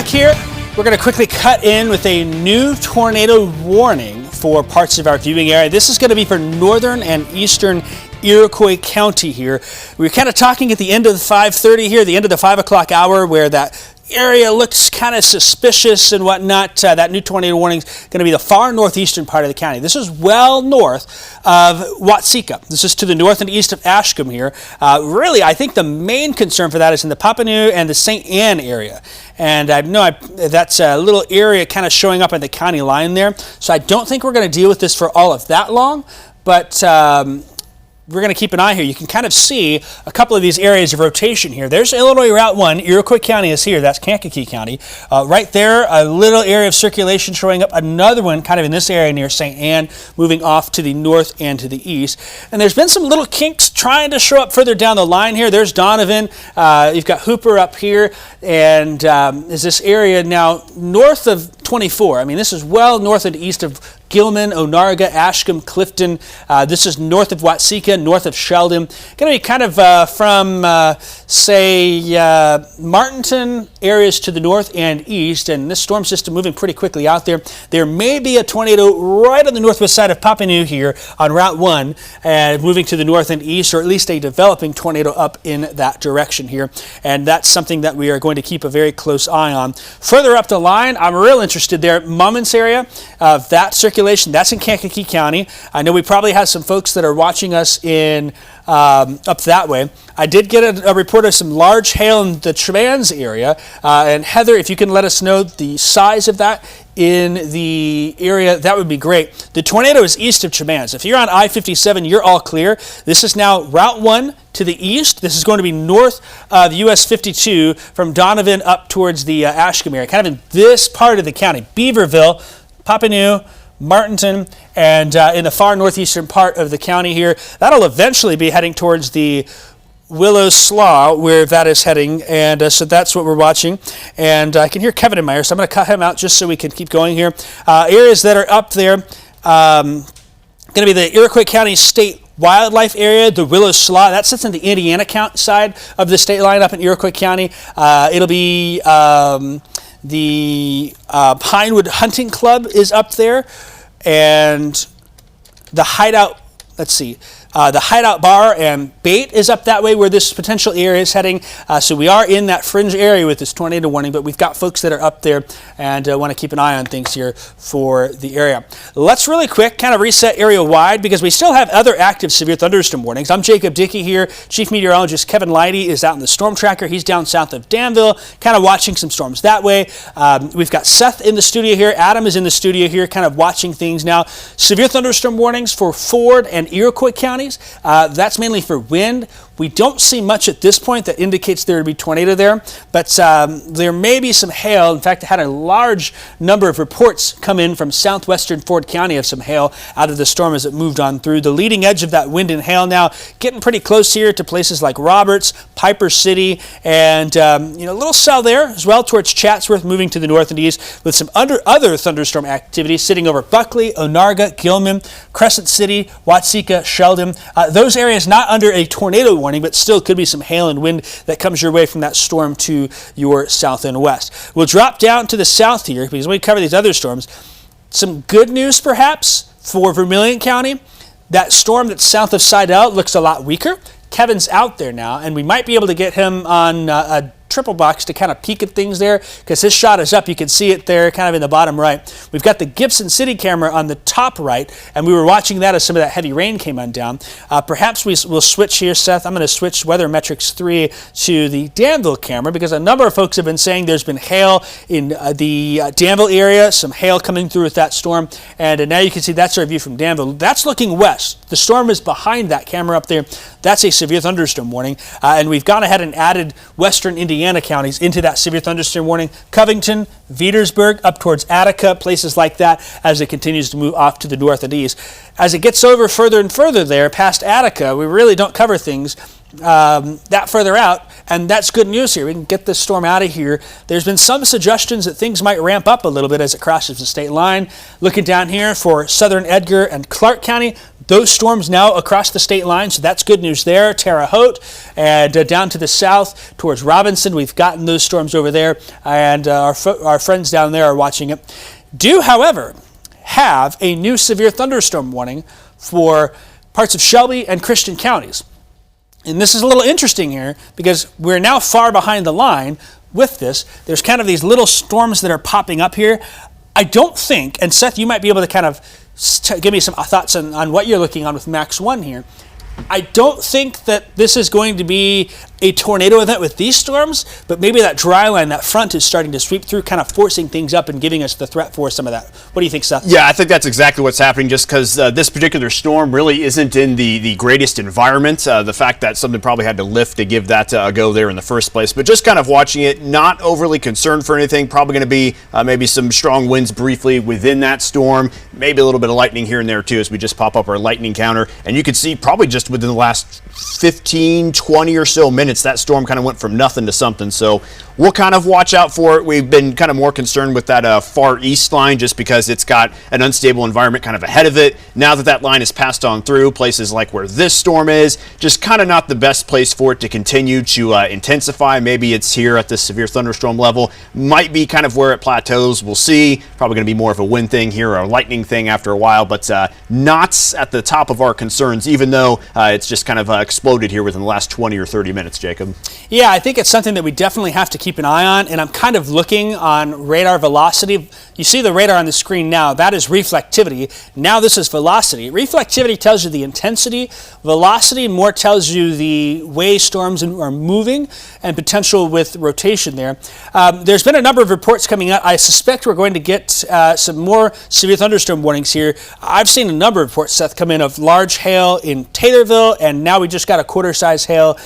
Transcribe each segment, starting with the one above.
back here. We're going to quickly cut in with a new tornado warning for parts of our viewing area. This is going to be for northern and eastern Iroquois County here. We were kind of talking at the end of the 5:30 here, the end of the 5 o'clock hour, where that area looks kind of suspicious and whatnot. That new tornado warning is going to be the far northeastern part of the county. This is well north of Watseka. This is to the north and east of Ashcombe here. Really, I think the main concern for that is in the Papineau and the St. Anne area. And I know that's a little area kind of showing up at the county line there. So I don't think we're going to deal with this for all of that long, but we're going to keep an eye here. You can kind of see a couple of these areas of rotation here. There's Illinois Route 1. Iroquois County is here. That's Kankakee County. Right there, a little area of circulation showing up. Another one kind of in this area near St. Anne, moving off to the north and to the east. And there's been some little kinks trying to show up further down the line here. There's Donovan. You've got Hooper up here. And is this area now north of 24. I mean, this is well north and east of Gilman, Onarga, Ashcombe, Clifton. This is north of Watseka, north of Sheldon. Going to be kind of from, say, Martinton areas to the north and east, and this storm system moving pretty quickly out there. There may be a tornado right on the northwest side of Papineau here on Route 1, moving to the north and east, or at least a developing tornado up in that direction here. And that's something that we are going to keep a very close eye on. Further up the line, I'm real interested there, Mummins area, that circulation. That's in Kankakee County. I know we probably have some folks that are watching us in up that way. I did get a report of some large hail in the Tremans area. And Heather, if you can let us know the size of that in the area, that would be great. The tornado is east of Tremans. If you're on I-57, you're all clear. This is now Route 1 to the east. This is going to be north of US 52 from Donovan up towards the Ashcombe area, kind of in this part of the county. Beaverville, Papineau, Martinton, and in the far northeastern part of the county here. That'll eventually be heading towards the Willow Slough, where that is heading, and so that's what we're watching. And I can hear Kevin in my ear, so I'm going to cut him out just so we can keep going here. Areas that are up there, going to be the Iroquois County State Wildlife Area, the Willow Slough. That sits in the Indiana side of the state line up in Iroquois County. It'll be the Pinewood Hunting Club is up there, and the Hideout, the Hideout Bar and Bait is up that way where this potential area is heading. So we are in that fringe area with this tornado warning, but we've got folks that are up there and want to keep an eye on things here for the area. Let's really quick kind of reset area wide because we still have other active severe thunderstorm warnings. I'm Jacob Dickey here. Chief Meteorologist Kevin Lighty is out in the StormTracker. He's down south of Danville, kind of watching some storms that way. We've got Seth in the studio here. Adam is in the studio here, kind of watching things now. Severe thunderstorm warnings for Ford and Iroquois counties. That's mainly for wind. We don't see much at this point that indicates there would be tornado there, but there may be some hail. In fact, I had a large number of reports come in from southwestern Ford County of some hail out of the storm as it moved on through. The leading edge of that wind and hail now getting pretty close here to places like Roberts, Piper City, and a little cell there as well towards Chatsworth, moving to the north and east with some other thunderstorm activity sitting over Buckley, Onarga, Gilman, Crescent City, Watseka, Sheldon. Those areas not under a tornado warning, but still could be some hail and wind that comes your way from that storm to your south and west. We'll drop down to the south here because when we cover these other storms, some good news perhaps for Vermilion County. That storm that's south of Sidell looks a lot weaker. Kevin's out there now, and we might be able to get him on a triple box to kind of peek at things there because his shot is up. You can see it there kind of in the bottom right. We've got the Gibson City camera on the top right, and we were watching that as some of that heavy rain came on down. Perhaps we'll switch here, Seth. I'm going to switch Weather Metrics 3 to the Danville camera because a number of folks have been saying there's been hail in the Danville area, some hail coming through with that storm, and now you can see that's our view from Danville. That's looking west. The storm is behind that camera up there. That's a severe thunderstorm warning, and we've gone ahead and added western Indiana counties into that severe thunderstorm warning. Covington, Veedersburg, up towards Attica, places like that as it continues to move off to the north and east. As it gets over further and further there, past Attica, we really don't cover things that further out and that's good news here. We can get this storm out of here. There's been some suggestions that things might ramp up a little bit as it crosses the state line. Looking down here for southern Edgar and Clark County, those storms now across the state line, so that's good news there. Terre Haute and down to the south towards Robinson, we've gotten those storms over there, and our friends down there are watching it. Do, however, have a new severe thunderstorm warning for parts of Shelby and Christian counties. And this is a little interesting here because we're now far behind the line with this. There's kind of these little storms that are popping up here. I don't think, and Seth, you might be able to kind of give me some thoughts on what you're looking on with Max 1 here. I don't think that this is going to be a tornado event with these storms, but maybe that dry line, that front is starting to sweep through, kind of forcing things up and giving us the threat for some of that. What do you think, Seth? Yeah, I think that's exactly what's happening, just because this particular storm really isn't in the greatest environment. The fact that something probably had to lift to give that a go there in the first place, but just kind of watching it, not overly concerned for anything. Probably going to be maybe some strong winds briefly within that storm, maybe a little bit of lightning here and there too as we just pop up our lightning counter. And you can see probably just within the last 15, 20 or so minutes, that storm kind of went from nothing to something. So we'll kind of watch out for it. We've been kind of more concerned with that far east line just because it's got an unstable environment kind of ahead of it. Now that that line is passed on through, places like where this storm is, just kind of not the best place for it to continue to intensify. Maybe it's here at this severe thunderstorm level. Might be kind of where it plateaus. We'll see. Probably going to be more of a wind thing here or a lightning thing after a while, but not at the top of our concerns, even though it's just kind of exploded here within the last 20 or 30 minutes, Jacob. Yeah, I think it's something that we definitely have to keep an eye on, and I'm kind of looking on radar velocity. You see the radar on the screen now. That is reflectivity. Now this is velocity. Reflectivity tells you the intensity. Velocity more tells you the way storms are moving and potential with rotation there. There's been a number of reports coming out. I suspect we're going to get some more severe thunderstorm warnings here. I've seen a number of reports, Seth, come in of large hail in Taylorville, and now we just got a quarter-size hail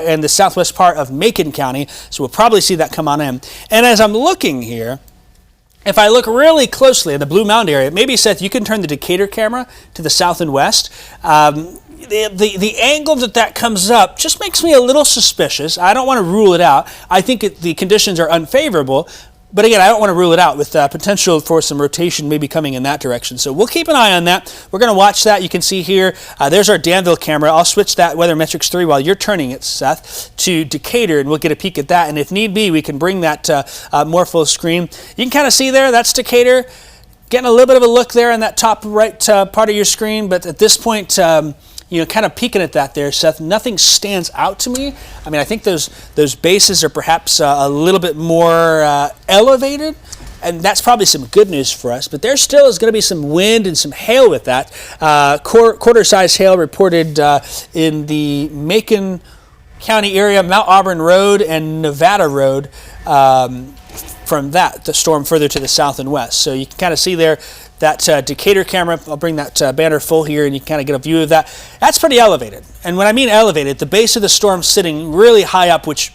in the southwest part of Macon County, so we'll probably see that come on in. And as I'm looking here, if I look really closely at the Blue Mound area, maybe, Seth, you can turn the Decatur camera to the south and west. The angle that comes up just makes me a little suspicious. I don't want to rule it out. I think the conditions are unfavorable. But again, I don't want to rule it out with potential for some rotation maybe coming in that direction. So we'll keep an eye on that. We're going to watch that. You can see here, there's our Danville camera. I'll switch that Weather Metrics 3 while you're turning it, Seth, to Decatur, and we'll get a peek at that. And if need be, we can bring that more full screen. You can kind of see there, that's Decatur. Getting a little bit of a look there in that top right part of your screen. But at this point, kind of peeking at that there, Seth, nothing stands out to me. I mean, I think those bases are perhaps a little bit more elevated, and that's probably some good news for us. But there still is going to be some wind and some hail with that. Quarter-size hail reported in the Macon County area, Mount Auburn Road and Nevada Road. From that, the storm further to the south and west. So you can kind of see there that Decatur camera. I'll bring that banner full here, and you can kind of get a view of that. That's pretty elevated. And when I mean elevated, the base of the storm sitting really high up, which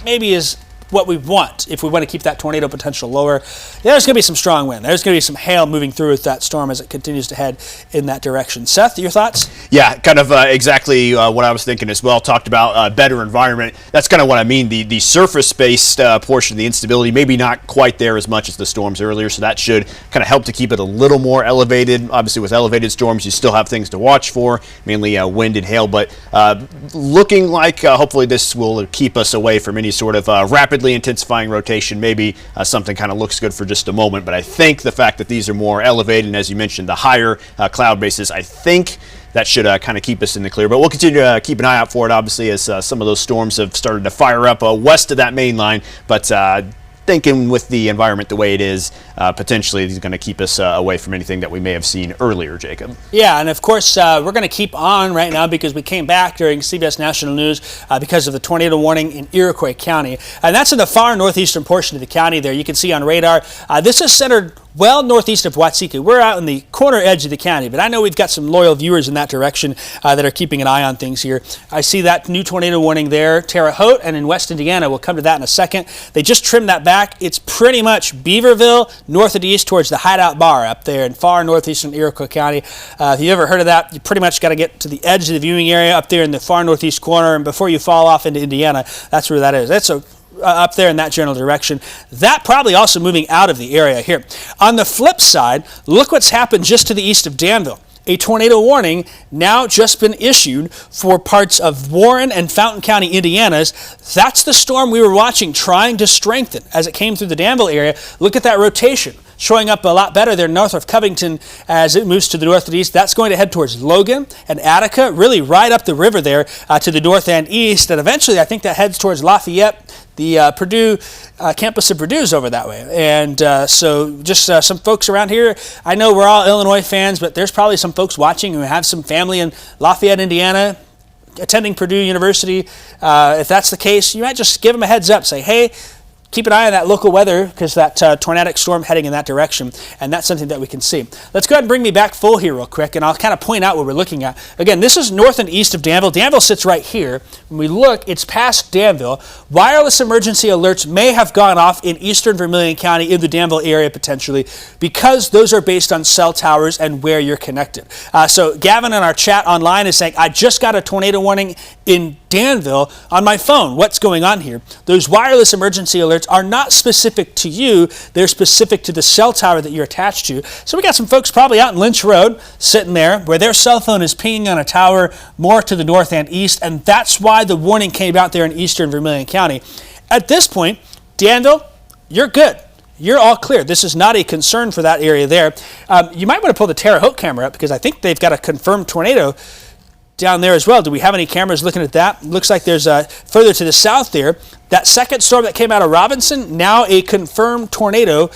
maybe is what we want if we want to keep that tornado potential lower. There's going to be some strong wind. There's going to be some hail moving through with that storm as it continues to head in that direction. Seth, your thoughts? Yeah, kind of exactly what I was thinking as well. Talked about better environment. That's kind of what I mean. The surface-based portion of the instability, maybe not quite there as much as the storms earlier, so that should kind of help to keep it a little more elevated. Obviously, with elevated storms, you still have things to watch for, mainly wind and hail, but looking like hopefully this will keep us away from any sort of rapidly intensifying rotation. Maybe something kind of looks good for just a moment, but I think the fact that these are more elevated, and as you mentioned, the higher cloud bases, I think that should kind of keep us in the clear. But we'll continue to keep an eye out for it, obviously, as some of those storms have started to fire up west of that main line. But thinking with the environment the way it is, potentially it's going to keep us away from anything that we may have seen earlier, Jacob. Yeah, and of course, we're going to keep on right now because we came back during CBS National News because of the tornado warning in Iroquois County. And that's in the far northeastern portion of the county there. You can see on radar, this is centered well northeast of WCIA. We're out in the corner edge of the county, but I know we've got some loyal viewers in that direction that are keeping an eye on things here. I see that new tornado warning there, Terre Haute, and in West Indiana. We'll come to that in a second. They just trimmed that back. It's pretty much Beaverville, north and east towards the Hideout Bar up there in far northeastern Iroquois County. If you've ever heard of that, you pretty much got to get to the edge of the viewing area up there in the far northeast corner, and before you fall off into Indiana, that's where that is. That's up there in that general direction. That probably also moving out of the area here. On the flip side, look what's happened just to the east of Danville. A tornado warning now just been issued for parts of Warren and Fountain County, Indiana's. That's the storm we were watching trying to strengthen as it came through the Danville area. Look at that rotation, showing up a lot better there north of Covington as it moves to the north and east. That's going to head towards Logan and Attica, really right up the river there to the north and east. And eventually, I think that heads towards Lafayette. The Purdue campus of Purdue is over that way. And so just some folks around here. I know we're all Illinois fans, but there's probably some folks watching who have some family in Lafayette, Indiana, attending Purdue University. If that's the case, you might just give them a heads up. Say, hey, keep an eye on that local weather because that tornadic storm heading in that direction, and that's something that we can see. Let's go ahead and bring me back full here real quick, and I'll kind of point out what we're looking at. Again, this is north and east of Danville. Danville sits right here. When we look, it's past Danville. Wireless emergency alerts may have gone off in eastern Vermilion County in the Danville area potentially because those are based on cell towers and where you're connected. So Gavin in our chat online is saying, I just got a tornado warning in Danville on my phone. What's going on here? Those wireless emergency alerts are not specific to you. They're specific to the cell tower that you're attached to. So we got some folks probably out in Lynch Road sitting there where their cell phone is pinging on a tower more to the north and east, and that's why the warning came out there in eastern Vermilion County. At this point, Danville, you're good. You're all clear. This is not a concern for that area there. You might want to pull the Terre Haute camera up because I think they've got a confirmed tornado down there as well. Do we have any cameras looking at that? Looks like there's further to the south there. That second storm that came out of Robinson, now a confirmed tornado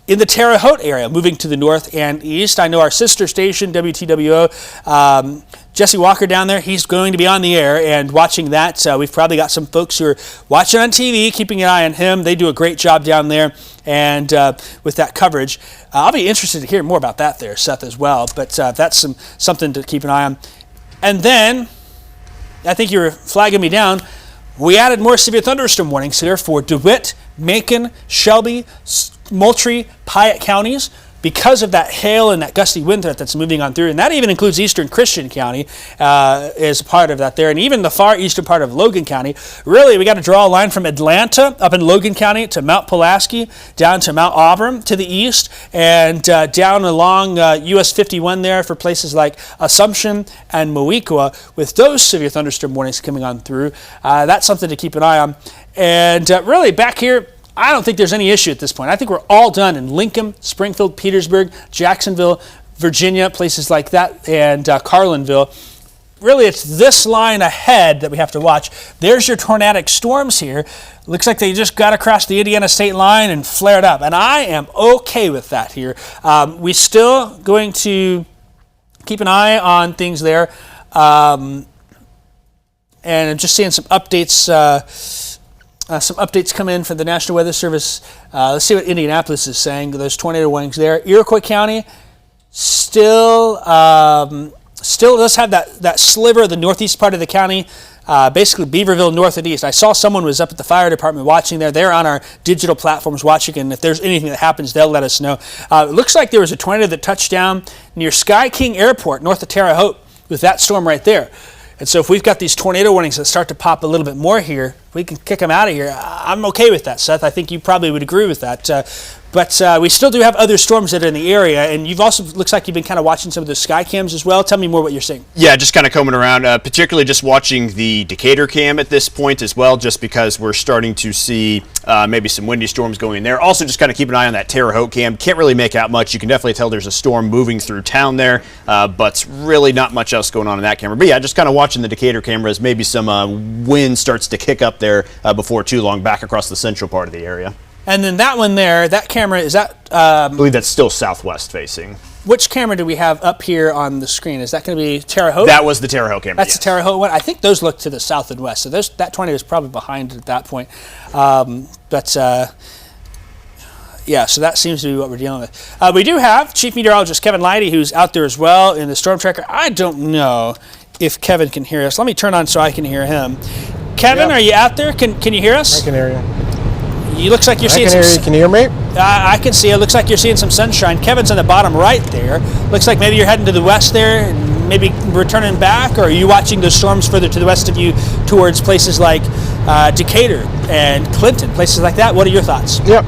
in the Terre Haute area, moving to the north and east. I know our sister station, WTWO, Jesse Walker down there, he's going to be on the air and watching that. We've probably got some folks who are watching on TV, keeping an eye on him. They do a great job down there and with that coverage. I'll be interested to hear more about that there, Seth, as well. But that's something to keep an eye on. And then, I think you were flagging me down, we added more severe thunderstorm warnings here for DeWitt, Macon, Shelby, Moultrie, Piatt counties because of that hail and that gusty wind threat that's moving on through. And that even includes eastern Christian County as part of that there. And even the far eastern part of Logan County. Really, we got to draw a line from Atlanta up in Logan County to Mount Pulaski, down to Mount Auburn to the east, and down along US 51 there for places like Assumption and Moequa with those severe thunderstorm warnings coming on through. That's something to keep an eye on. And really, back here, I don't think there's any issue at this point. I think we're all done in Lincoln, Springfield, Petersburg, Jacksonville, Virginia, places like that, and Carlinville. Really, it's this line ahead that we have to watch. There's your tornadic storms here. Looks like they just got across the Indiana state line and flared up, and I am okay with that here. We still going to keep an eye on things there, and I'm just seeing some updates. Some updates come in from the National Weather Service. Let's see what Indianapolis is saying. Those tornado warnings there. Iroquois County still does have that sliver of the northeast part of the county, basically Beaverville north and east. I saw someone was up at the fire department watching there. They're on our digital platforms watching, and if there's anything that happens, they'll let us know. It looks like there was a tornado that touched down near Sky King Airport north of Terre Haute with that storm right there. And so if we've got these tornado warnings that start to pop a little bit more here, we can kick them out of here. I'm okay with that, Seth. I think you probably would agree with that. But we still do have other storms that are in the area, and you've also, looks like you've been kind of watching some of the sky cams as well. Tell me more what you're seeing. Yeah, just kind of combing around, particularly just watching the Decatur cam at this point as well, just because we're starting to see maybe some windy storms going in there. Also, just kind of keep an eye on that Terre Haute cam. Can't really make out much. You can definitely tell there's a storm moving through town there, but really not much else going on in that camera. But yeah, just kind of watching the Decatur cameras. Maybe some wind starts to kick up there before too long back across the central part of the area. And then that one there, that camera, is that... I believe that's still southwest facing. Which camera do we have up here on the screen? Is that going to be Terre Haute? That was the Terre Haute camera, That's the Terre Haute one. I think those look to the south and west. So that tornado is probably behind at that point. Yeah, so that seems to be what we're dealing with. We do have Chief Meteorologist Kevin Lighty, who's out there as well in the StormTracker. I don't know if Kevin can hear us. Let me turn on so I can hear him. Kevin, Are you out there? Can you hear us? I can hear you. You looks like you're seeing some. Can you hear me? I can see it. Looks like you're seeing some sunshine. Kevin's on the bottom right there. Looks like maybe you're heading to the west there, and maybe returning back, or are you watching those storms further to the west of you towards places like Decatur and Clinton, places like that? What are your thoughts? Yep.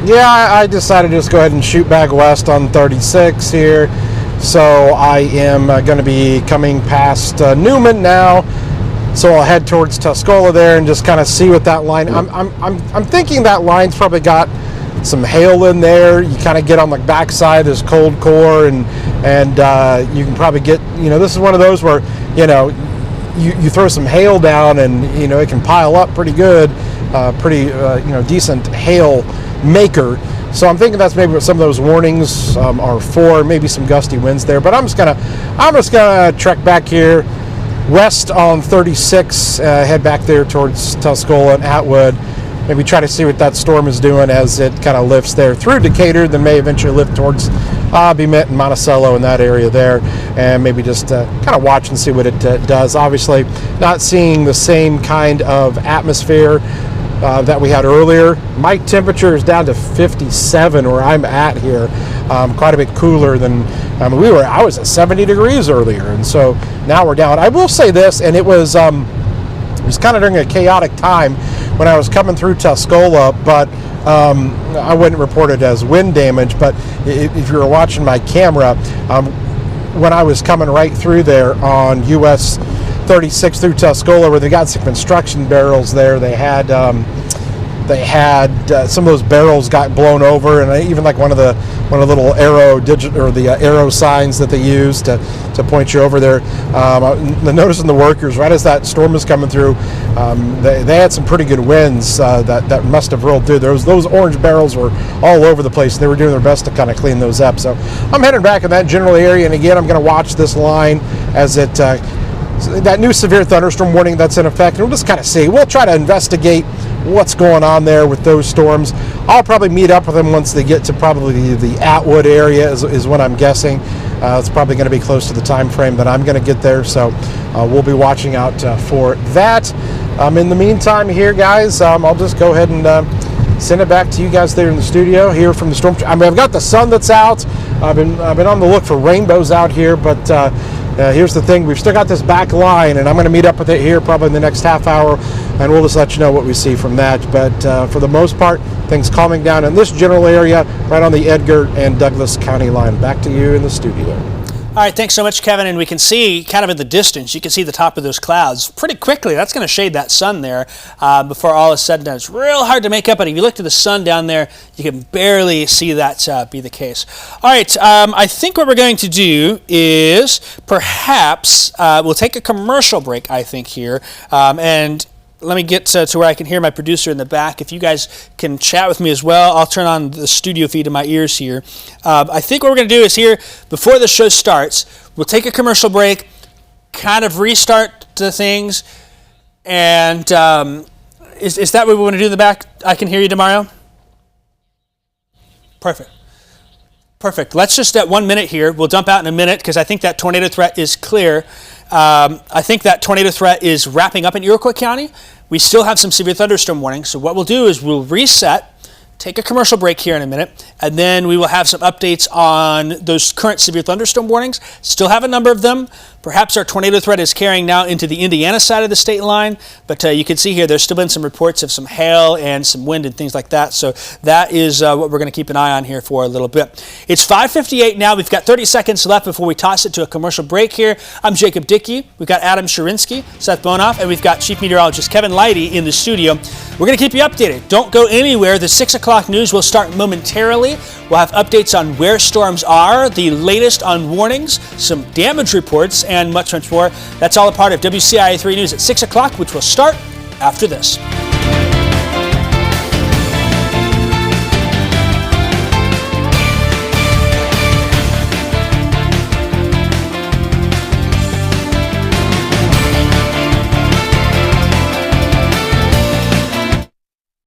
Yeah, I decided to just go ahead and shoot back west on 36 here. So I am going to be coming past Newman now. So I'll head towards Tuscola there and just kind of see what that line. I'm thinking that line's probably got some hail in there. You kind of get on the backside of this cold core, and you can probably get. This is one of those where you throw some hail down, and it can pile up pretty good, decent hail maker. So I'm thinking that's maybe what some of those warnings are for. Maybe some gusty winds there, but I'm just gonna trek back here west on 36, head back there towards Tuscola and Atwood. Maybe try to see what that storm is doing as it kind of lifts there through Decatur, then may eventually lift towards Bemit and Monticello in that area there, and maybe just kind of watch and see what it does. Obviously, not seeing the same kind of atmosphere that we had earlier. My temperature is down to 57 where I'm at here, quite a bit cooler than I was at 70 degrees earlier, and so now we're down. I will say this, and it was kind of during a chaotic time when I was coming through Tuscola, but I wouldn't report it as wind damage. But if you were watching my camera, when I was coming right through there on US 36 through Tuscola, where they got some construction barrels there, they had some of those barrels got blown over, and even like one of the little arrow signs that they use to point you over there. Noticing the workers right as that storm was coming through, they had some pretty good winds that must have rolled through. Those orange barrels were all over the place. They were doing their best to kind of clean those up. So I'm heading back in that general area, and again, I'm going to watch this line as it. That new severe thunderstorm warning that's in effect, and we'll just kind of see. We'll try to investigate what's going on there with those storms. I'll probably meet up with them once they get to probably the Atwood area is what I'm guessing. It's probably going to be close to the time frame that I'm going to get there, so we'll be watching out for that. In the meantime here, guys, I'll just go ahead and send it back to you guys there in the studio here from the storm. I've got the sun that's out. I've been on the look for rainbows out here, but here's the thing. We've still got this back line, and I'm going to meet up with it here probably in the next half hour, and we'll just let you know what we see from that. But for the most part, things calming down in this general area right on the Edgar and Douglas County line. Back to you in the studio. All right, thanks so much, Kevin. And we can see kind of in the distance, you can see the top of those clouds pretty quickly. That's going to shade that sun there before all is said and done. It's real hard to make up, but if you look to the sun down there, you can barely see that be the case. All right, I think what we're going to do is perhaps we'll take a commercial break, I think, here. And let me get to where I can hear my producer in the back. If you guys can chat with me as well, I'll turn on the studio feed in my ears here. I think what we're going to do is here, before the show starts, we'll take a commercial break, kind of restart the things, and is that what we want to do in the back? I can hear you, Demario? Perfect. Let's just at 1 minute here. We'll dump out in a minute because I think that tornado threat is clear. I think that tornado threat is wrapping up in Iroquois County. We still have some severe thunderstorm warnings. So what we'll do is we'll reset, take a commercial break here in a minute, and then we will have some updates on those current severe thunderstorm warnings. Still have a number of them. Perhaps our tornado threat is carrying now into the Indiana side of the state line, but you can see here there's still been some reports of some hail and some wind and things like that. So that is what we're going to keep an eye on here for a little bit. It's 5:58 now. We've got 30 seconds left before we toss it to a commercial break here. I'm Jacob Dickey. We've got Adam Sherwinski, Seth Bohnhoff, and we've got Chief Meteorologist Kevin Lighty in the studio. We're going to keep you updated. Don't go anywhere. The 6 o'clock news will start momentarily. We'll have updates on where storms are, the latest on warnings, some damage reports, and much more. That's all a part of WCIA 3 News at 6 o'clock, which will start after this.